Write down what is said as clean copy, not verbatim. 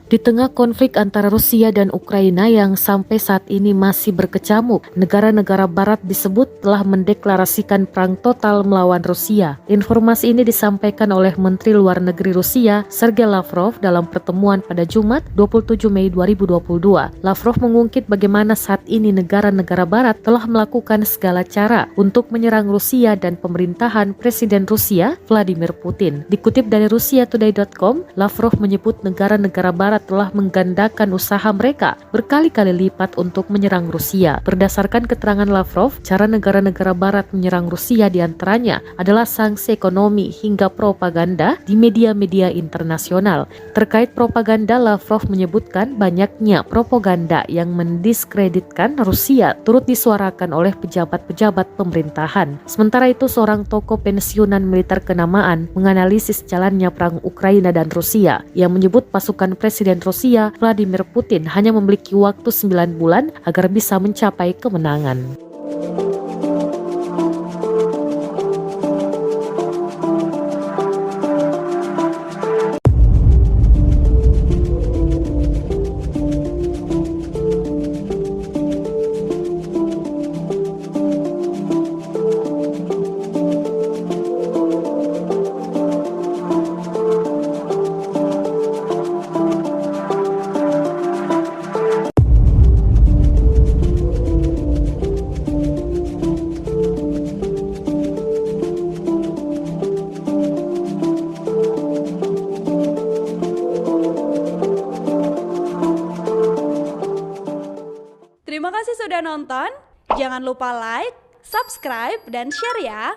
Di tengah konflik antara Rusia dan Ukraina yang sampai saat ini masih berkecamuk, negara-negara barat disebut telah mendeklarasikan perang total melawan Rusia. Informasi ini disampaikan oleh Menteri Luar Negeri Rusia, Sergei Lavrov, dalam pertemuan pada Jumat 27 Mei 2022. Lavrov mengungkit bagaimana saat ini negara-negara barat telah melakukan segala cara untuk menyerang Rusia dan pemerintahan Presiden Rusia, Vladimir Putin. Dikutip dari rusiatoday.com, Lavrov menyebut negara-negara barat telah menggandakan usaha mereka berkali-kali lipat untuk menyerang Rusia. Berdasarkan keterangan Lavrov, cara negara-negara barat menyerang Rusia diantaranya adalah sanksi ekonomi hingga propaganda di media-media internasional. Terkait propaganda, Lavrov menyebutkan banyaknya propaganda yang mendiskreditkan Rusia turut disuarakan oleh pejabat-pejabat pemerintahan. Sementara itu, seorang tokoh pensiunan militer kenamaan menganalisis jalannya perang Ukraina dan Rusia. Ia menyebut pasukan Presiden Rusia, Vladimir Putin, hanya memiliki waktu 9 bulan agar bisa mencapai kemenangan. Terima kasih sudah nonton. Jangan lupa like, subscribe, dan share ya.